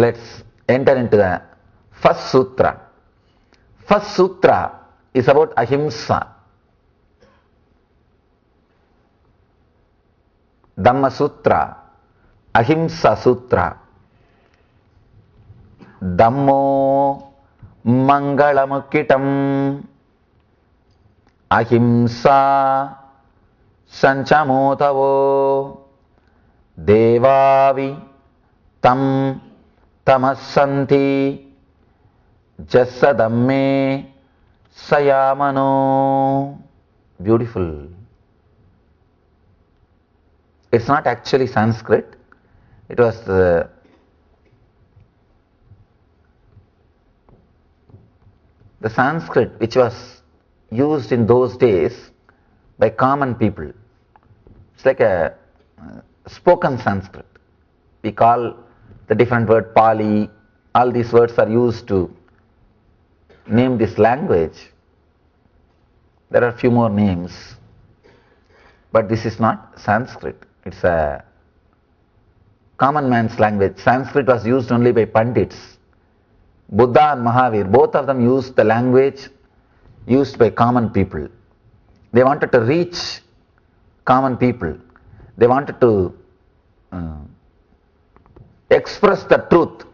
Let's enter into the first sutra. First sutra is about ahimsa. Dhamma Sutra, Ahimsa Sutra. Dhammo Mangalamukitam Ahimsa Sanchamotavo Devavi Tam Tamassanti Jasadamme Sayamano. Beautiful. It's not actually Sanskrit. It was the Sanskrit which was used in those days by common people. It's like a spoken Sanskrit. We call the different word Pali. All these words are used to name this language. There are a few more names, but this is not Sanskrit. It's a common man's language. Sanskrit was used only by Pandits. Buddha and Mahavir, both of them used the language used by common people. They wanted to reach common people. They wanted to express the truth.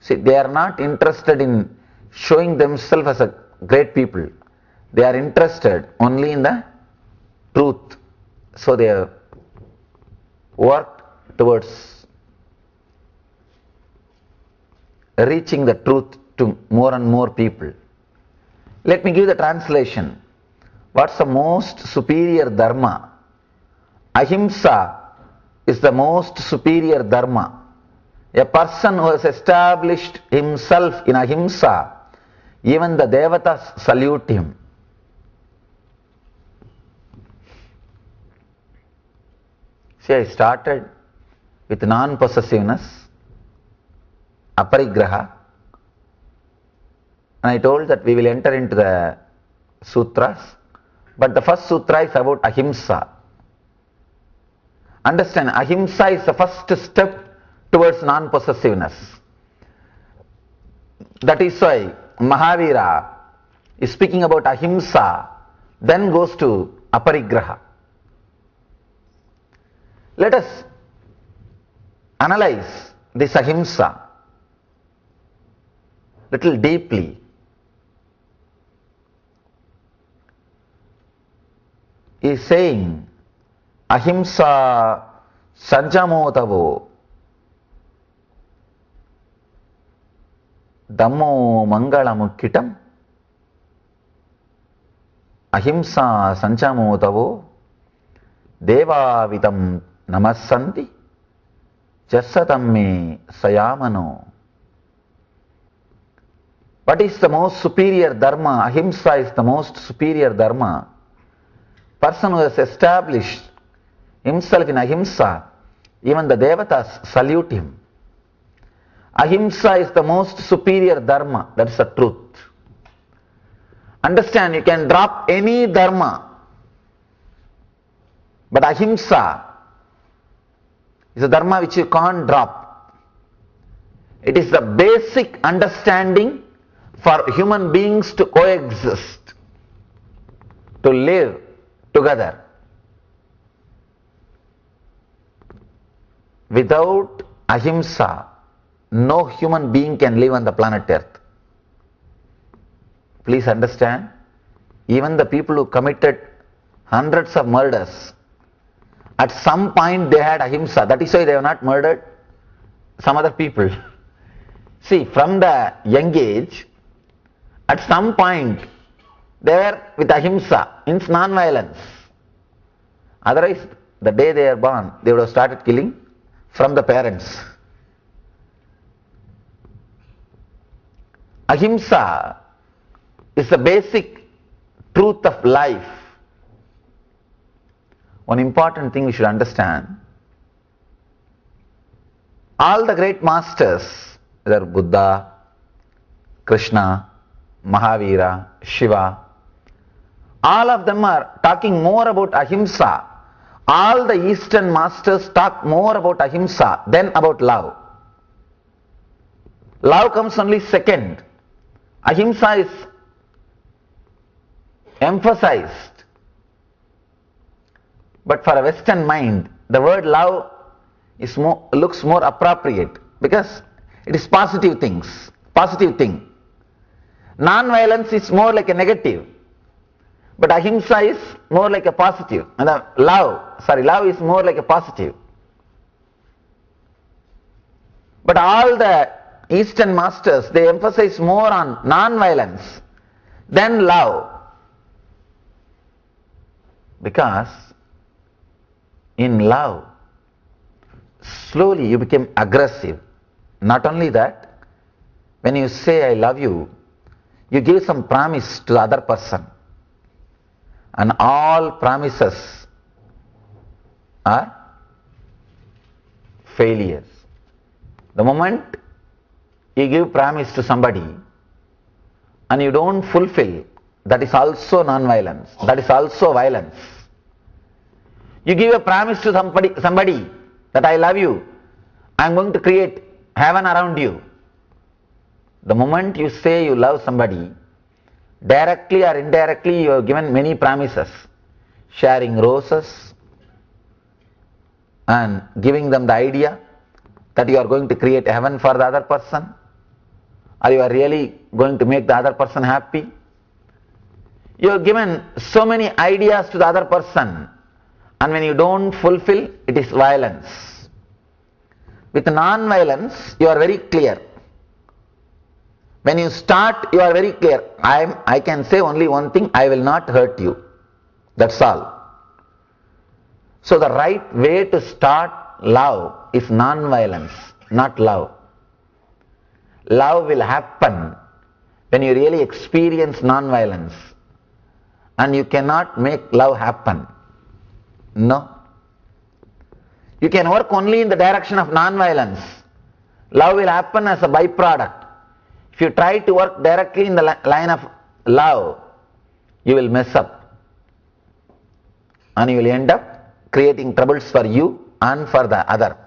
See, they are not interested in showing themselves as a great people. They are interested only in the truth. So they have worked towards reaching the truth to more and more people. Let me give the translation. What's the most superior dharma? Ahimsa is the most superior dharma. A person who has established himself in ahimsa, even the devatas salute him. See, I started with non-possessiveness, aparigraha, and I told that we will enter into the sutras, but the first sutra is about ahimsa. Understand, ahimsa is the first step towards non-possessiveness. That is why Mahavira is speaking about ahimsa, then goes to aparigraha. Let us analyze this ahimsa little deeply. He is saying ahimsa sanjamotavo dhammo mangalamukitam ahimsa sanjamotavo devavitam namassanti jasadamme sayamano. What is the most superior dharma? Ahimsa is the most superior dharma. Person who has established himself in ahimsa, even the devatas salute him. Ahimsa is the most superior dharma, that is the truth. Understand, you can drop any dharma, but ahimsa is a dharma which you can't drop. It is the basic understanding for human beings to coexist, to live together. Without ahimsa, no human being can live on the planet Earth. Please understand, even the people who committed hundreds of murders, at some point they had ahimsa. That is why they have not murdered some other people. See, from the young age, at some point they were with ahimsa, means non-violence. Otherwise, the day they are born, they would have started killing from the parents. Ahimsa is the basic truth of life. One important thing we should understand, all the great masters, whether Buddha, Krishna, Mahavira, Shiva, all of them are talking more about ahimsa. All the Eastern masters talk more about ahimsa than about love. Love comes only second. Ahimsa is emphasized. But for a Western mind, the word love looks more appropriate because it is positive thing. Non-violence is more like a negative, but ahimsa is more like a positive. And love is more like a positive. But all the Eastern masters, they emphasize more on non-violence than love. Because in love, slowly you become aggressive. Not only that, when you say I love you, you give some promise to the other person. And all promises are failures. The moment you give promise to somebody and you don't fulfill, that is also non-violence. That is also violence. You give a promise to somebody that I love you, I am going to create heaven around you. The moment you say you love somebody, directly or indirectly you have given many promises, sharing roses and giving them the idea that you are going to create heaven for the other person, or you are really going to make the other person happy. You have given so many ideas to the other person, and when you don't fulfill, it is violence. With non-violence, you are very clear. When you start, you are very clear. I can say only one thing, I will not hurt you. That's all. So the right way to start love is non-violence, not love. Love will happen when you really experience non-violence. And you cannot make love happen. No. You can work only in the direction of non-violence. Love will happen as a byproduct. If you try to work directly in the line of love, you will mess up. And you will end up creating troubles for you and for the other.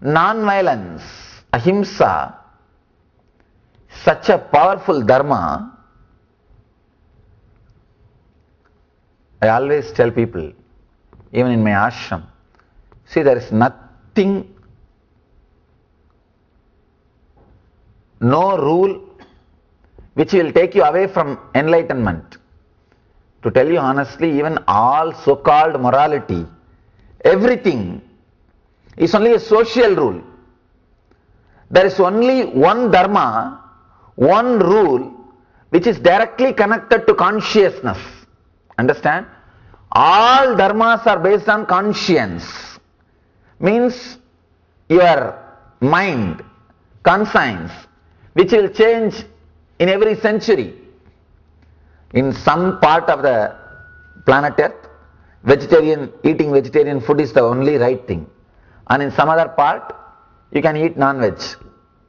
Non-violence, ahimsa, such a powerful dharma. I always tell people, even in my ashram, see, there is nothing, no rule which will take you away from enlightenment. To tell you honestly, even all so-called morality, everything is only a social rule. There is only one dharma, one rule, which is directly connected to consciousness. Understand? All dharmas are based on conscience. Means your mind, conscience, which will change in every century. In some part of the planet Earth, eating vegetarian food is the only right thing. And in some other part, you can eat non-veg.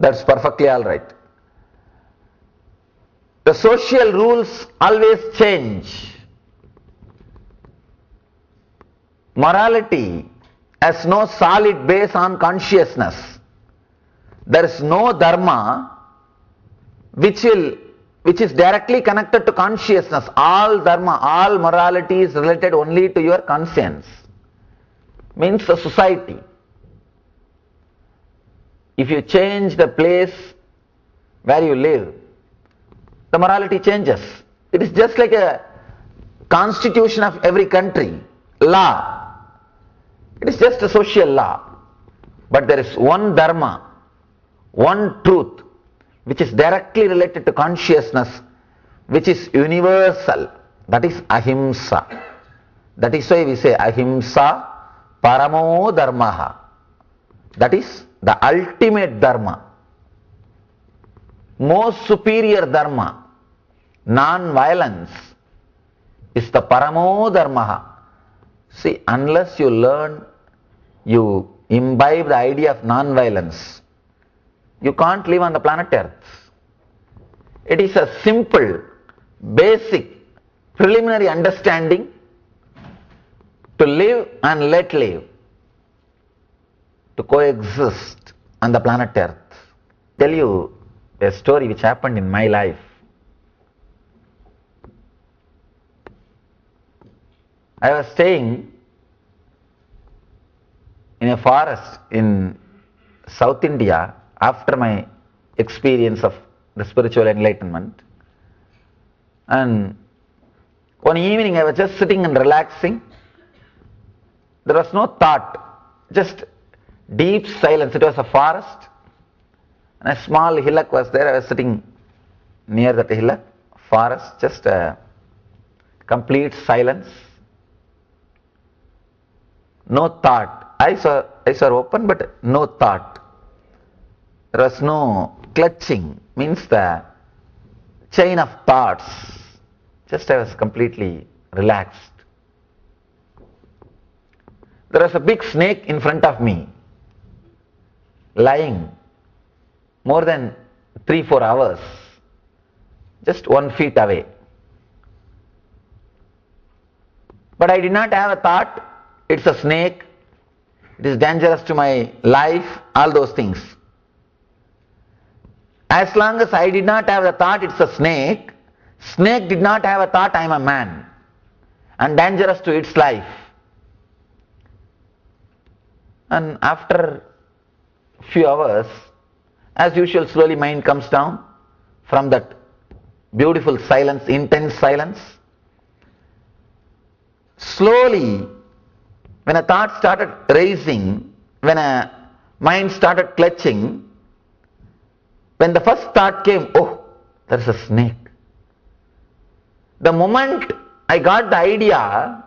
That's perfectly alright. The social rules always change. Morality has no solid base on consciousness. There is no dharma which is directly connected to consciousness. All dharma, all morality is related only to your conscience. Means the society. If you change the place where you live, the morality changes. It is just like a constitution of every country, law. It is just a social law. But there is one dharma, one truth, which is directly related to consciousness, which is universal. That is ahimsa. That is why we say ahimsa paramo dharmaha. That is the ultimate dharma, most superior dharma. Non-violence is the paramo dharmaha. See, unless you learn, you imbibe the idea of non-violence, you can't live on the planet Earth. It is a simple, basic, preliminary understanding to live and let live, to coexist on the planet Earth. tell you a story which happened in my life. I was staying in a forest in South India after my experience of the spiritual enlightenment. And one evening I was just sitting and relaxing. There was no thought, just deep silence. It was a forest and a small hillock was there. I was sitting near that hillock, forest, just a complete silence. No thought. Eyes were open but no thought. There was no clutching, means the chain of thoughts. Just I was completely relaxed. There was a big snake in front of me, lying more than 3-4 hours, just 1 feet away. But I did not have a thought, it's a snake, it is dangerous to my life, all those things. As long as I did not have the thought, it's a snake, snake did not have a thought, I am a man, and dangerous to its life. And after few hours, as usual, slowly mind comes down from that beautiful silence, intense silence. Slowly, when a thought started raising, when a mind started clutching, when the first thought came, oh, there's a snake. The moment I got the idea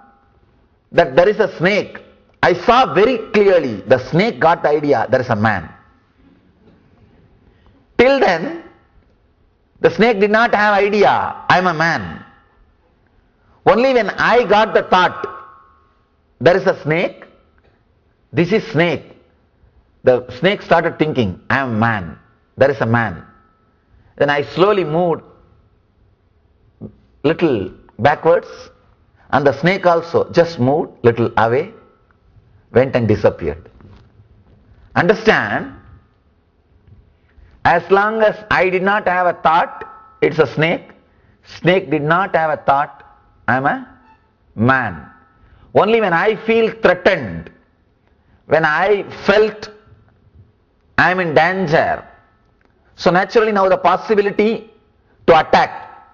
that there is a snake, I saw very clearly the snake got the idea there is a man. Till then, the snake did not have idea I am a man. Only when I got the thought there is a snake, this is snake, the snake started thinking I am a man, there is a man. Then I slowly moved little backwards and the snake also just moved little away, went and disappeared. Understand, as long as I did not have a thought, it's a snake. Snake did not have a thought, I am a man. Only when I feel threatened, when I felt I am in danger, so naturally now the possibility to attack,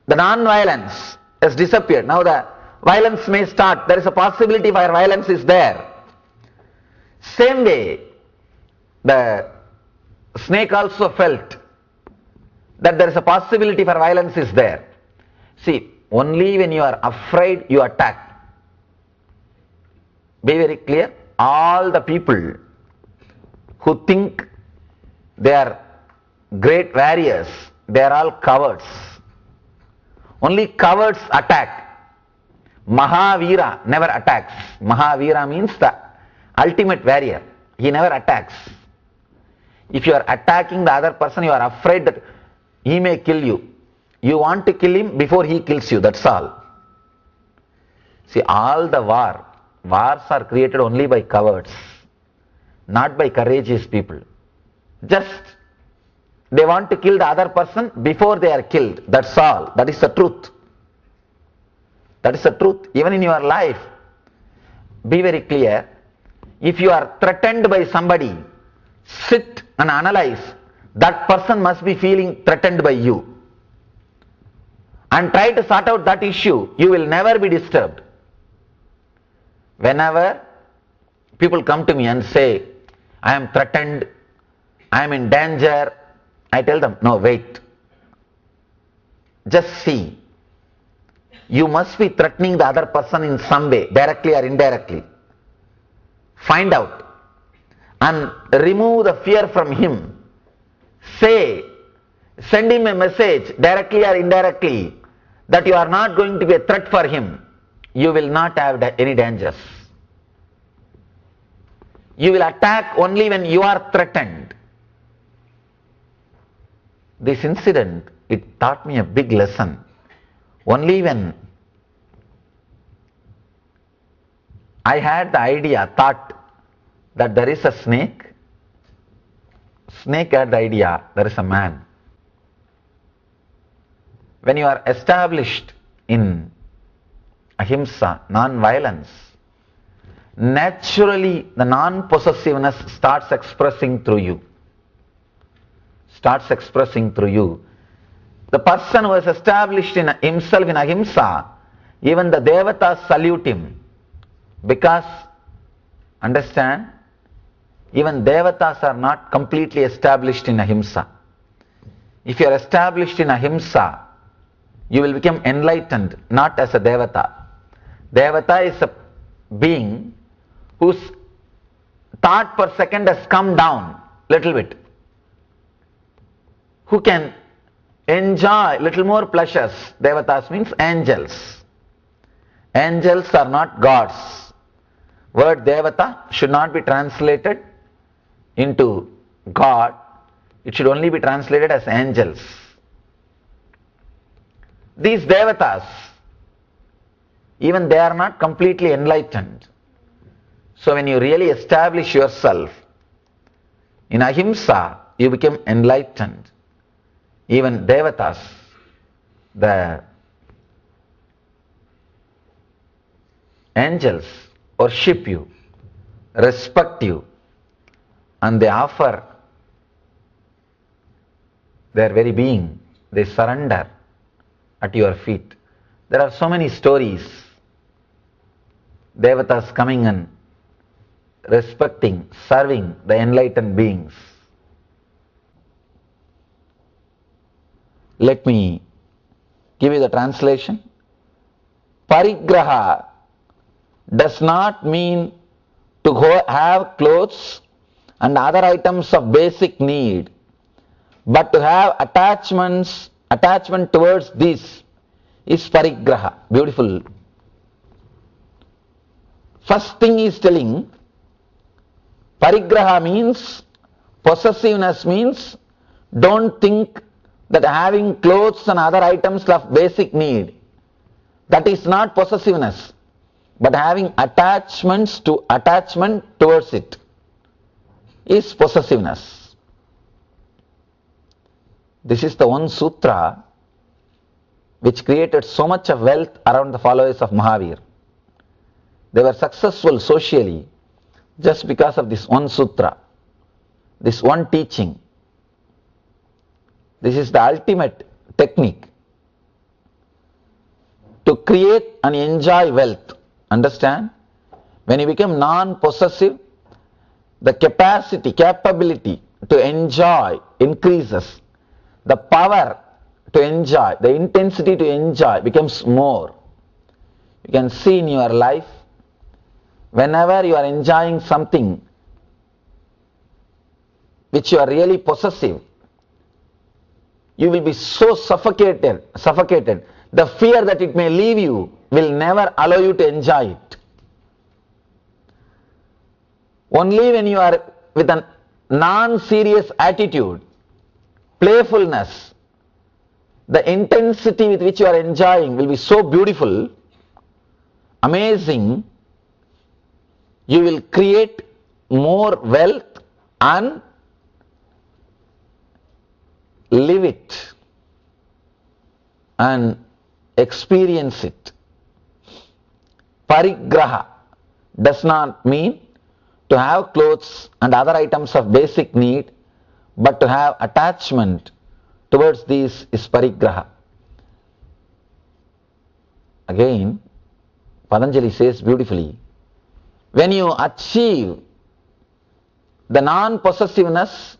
the non-violence has disappeared. Now the violence may start. There is a possibility where violence is there. Same way, the snake also felt that there is a possibility for violence is there. See, only when you are afraid you attack. Be very clear, all the people who think they are great warriors, they are all cowards. Only cowards attack. Mahavira never attacks. Mahavira means the ultimate warrior. He never attacks. If you are attacking the other person, you are afraid that he may kill you. You want to kill him before he kills you, that's all. See, all the wars are created only by cowards, not by courageous people. Just they want to kill the other person before they are killed, that's all. That is the truth. That is the truth. Even in your life, be very clear. If you are threatened by somebody, sit and analyze. That person must be feeling threatened by you. And try to sort out that issue. You will never be disturbed. Whenever people come to me and say, I am threatened, I am in danger, I tell them, no, wait. Just see. You must be threatening the other person in some way, directly or indirectly. Find out and remove the fear from him. Say, send him a message, directly or indirectly, that you are not going to be a threat for him. You will not have any dangers. You will attack only when you are threatened. This incident, it taught me a big lesson. Only when I had the idea, thought that there is a snake, snake had the idea, there is a man. When you are established in ahimsa, non-violence, naturally the non-possessiveness starts expressing through you. The person who is established in himself in ahimsa, even the devatas salute him. Because, understand, even devatas are not completely established in ahimsa. If you are established in ahimsa, you will become enlightened, not as a devata. Devata is a being whose thought per second has come down little bit, who can enjoy little more pleasures. Devatas means angels. Angels are not gods. Word devata should not be translated into God. It should only be translated as angels. These devatas, even they are not completely enlightened. So when you really establish yourself in ahimsa, you become enlightened. Even devatas, the angels, worship you, respect you, and they offer their very being, they surrender at your feet. There are so many stories, devatas coming and respecting, serving the enlightened beings. Let me give you the translation. Parigraha does not mean to have clothes and other items of basic need, but to have attachment towards this is parigraha. Beautiful. First thing he is telling, parigraha means, possessiveness means, don't think that having clothes and other items of basic need, that is not possessiveness, but having attachment towards it is possessiveness. This is the one sutra which created so much of wealth around the followers of Mahavir. They were successful socially just because of this one sutra, this one teaching. This is the ultimate technique to create and enjoy wealth. Understand? When you become non-possessive, the capability to enjoy increases. The power to enjoy, the intensity to enjoy becomes more. You can see in your life, whenever you are enjoying something which you are really possessive, you will be so suffocated. The fear that it may leave you will never allow you to enjoy it. Only when you are with a non-serious attitude, playfulness, the intensity with which you are enjoying will be so beautiful, amazing, you will create more wealth and live it and experience it. Parigraha does not mean to have clothes and other items of basic need, but to have attachment towards these is parigraha. Again, Patanjali says beautifully, when you achieve the non-possessiveness,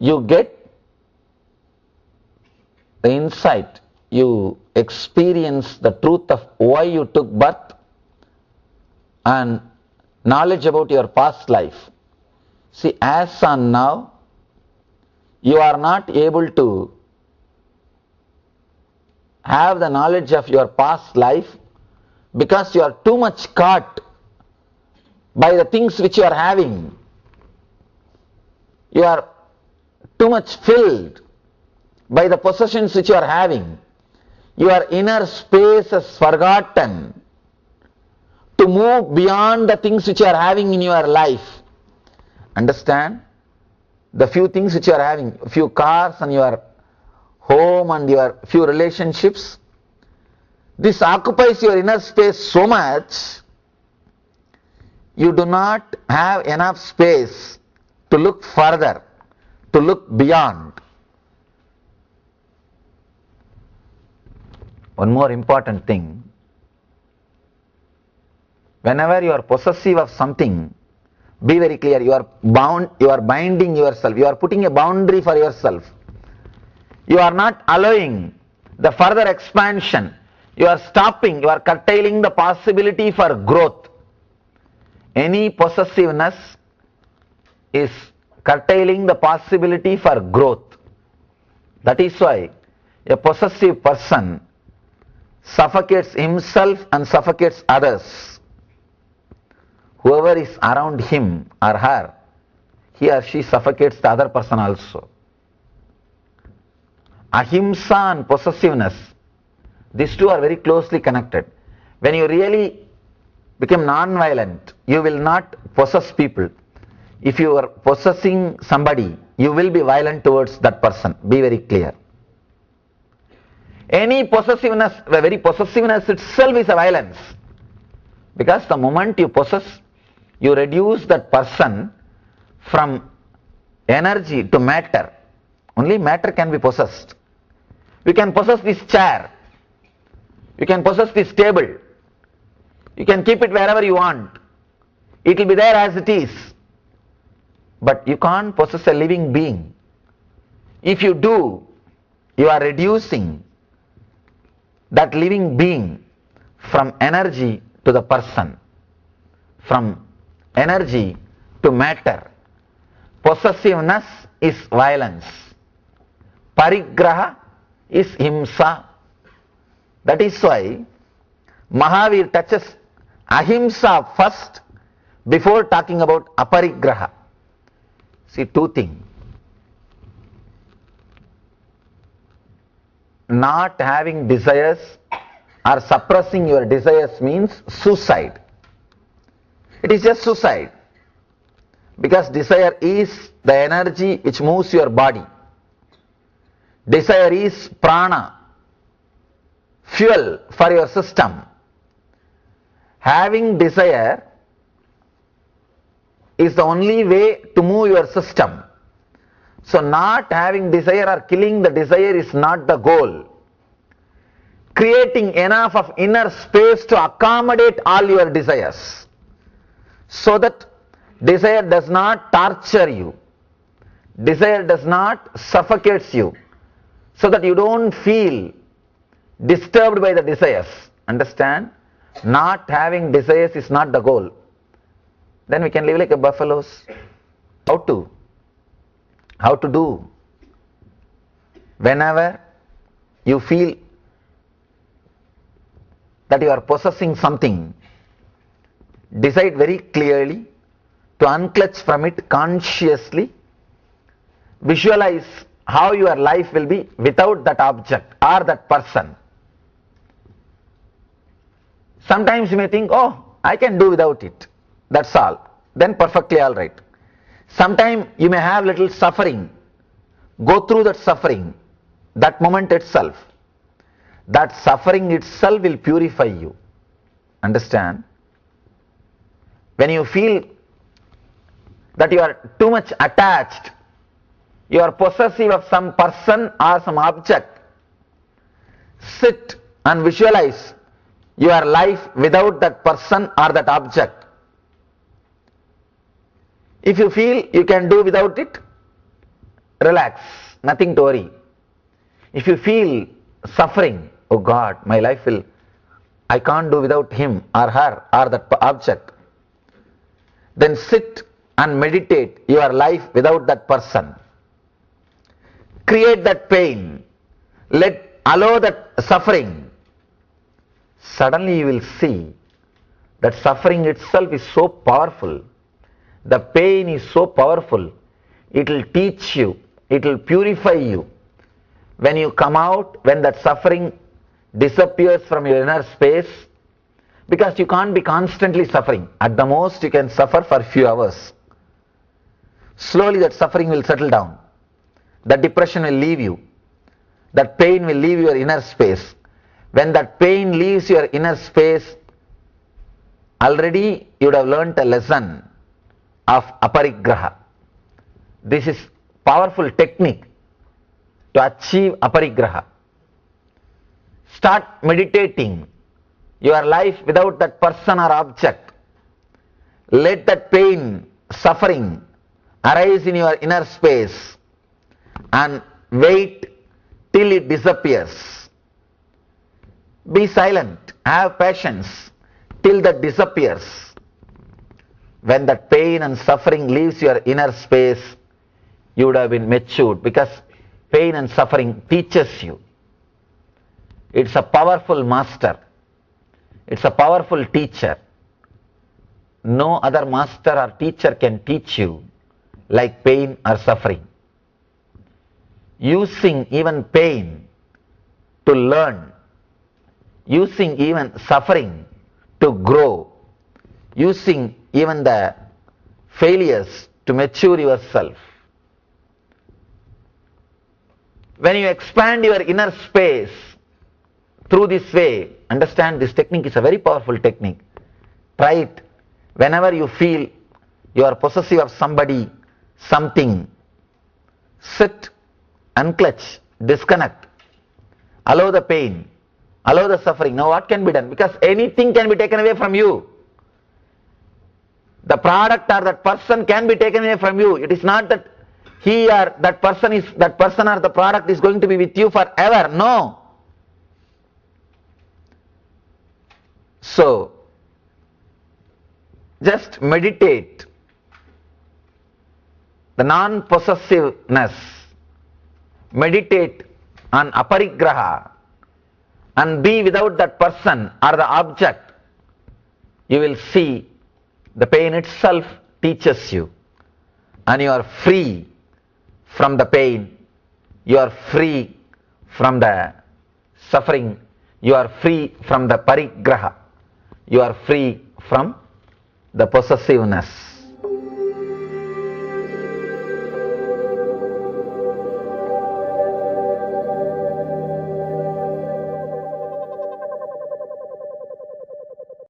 you get the insight, you experience the truth of why you took birth and knowledge about your past life. See, as on now, you are not able to have the knowledge of your past life because you are too much caught by the things which you are having. You are too much filled by the possessions which you are having. Your inner space is forgotten to move beyond the things which you are having in your life. Understand? the few things which you are having, few cars and your home and your few relationships, this occupies your inner space so much, you do not have enough space to look further, to look beyond. One more important thing, whenever you are possessive of something, be very clear, you are binding yourself, you are putting a boundary for yourself. You are not allowing the further expansion. You are stopping, you are curtailing the possibility for growth. Any possessiveness is curtailing the possibility for growth. That is why a possessive person suffocates himself and suffocates others. Whoever is around him or her, he or she suffocates the other person also. Ahimsa and possessiveness, these two are very closely connected. When you really become non-violent, you will not possess people. If you are possessing somebody, you will be violent towards that person. Be very clear. Any possessiveness, the very possessiveness itself is a violence. Because the moment you possess, you reduce that person from energy to matter. Only matter can be possessed. You can possess this chair. You can possess this table. You can keep it wherever you want. It will be there as it is. But you can't possess a living being. If you do, you are reducing that living being from energy to the person, from energy to matter. Possessiveness is violence. Parigraha is himsa. That is why Mahavir touches ahimsa first before talking about aparigraha. See, two things. Not having desires or suppressing your desires means suicide. It is just suicide. Because desire is the energy which moves your body. Desire is prana, fuel for your system. Having desire is the only way to move your system. So not having desire or killing the desire is not the goal. Creating enough of inner space to accommodate all your desires, so that desire does not torture you, desire does not suffocate you, so that you don't feel disturbed by the desires. Understand? Not having desires is not the goal. Then we can live like a buffaloes. How to? How to do? Whenever you feel that you are possessing something, decide very clearly to unclutch from it consciously. Visualize how your life will be without that object or that person. Sometimes you may think, oh, I can do without it. That's all. Then perfectly all right. Sometimes you may have little suffering. Go through that suffering, that moment itself. That suffering itself will purify you. Understand? When you feel that you are too much attached, you are possessive of some person or some object, sit and visualize your life without that person or that object. If you feel you can do without it, relax, nothing to worry. If you feel suffering, oh God, my life I can't do without him or her or that object, then sit and meditate your life without that person. Create that pain, allow that suffering. Suddenly you will see that suffering itself is so powerful. The pain is so powerful. It will teach you, it will purify you. When you come out, when that suffering disappears from your inner space, because you can't be constantly suffering. At the most you can suffer for few hours. slowly that suffering will settle down. That depression will leave you. That pain will leave your inner space. When that pain leaves your inner space, already you would have learnt a lesson of aparigraha. This is powerful technique to achieve aparigraha. Start meditating your life without that person or object. Let that pain, suffering arise in your inner space and wait till it disappears. Be silent, have patience till that disappears. When that pain and suffering leaves your inner space, you would have been matured, because pain and suffering teaches you. It's a powerful master. It's a powerful teacher. No other master or teacher can teach you like pain or suffering. Using even pain to learn, using even suffering to grow, using even the failures to mature yourself. When you expand your inner space through this way, understand this technique is a very powerful technique. Try it. Whenever you feel you are possessive of somebody, something, sit, unclutch, disconnect, allow the pain, allow the suffering. Now what can be done? Because anything can be taken away from you. The product or that person can be taken away from you. It is not that he or that person or the product is going to be with you forever. No. So, just meditate the non-possessiveness, meditate on aparigraha, and be without that person or the object. You will see the pain itself teaches you, and you are free from the pain, you are free from the suffering, you are free from the parigraha, you are free from the possessiveness.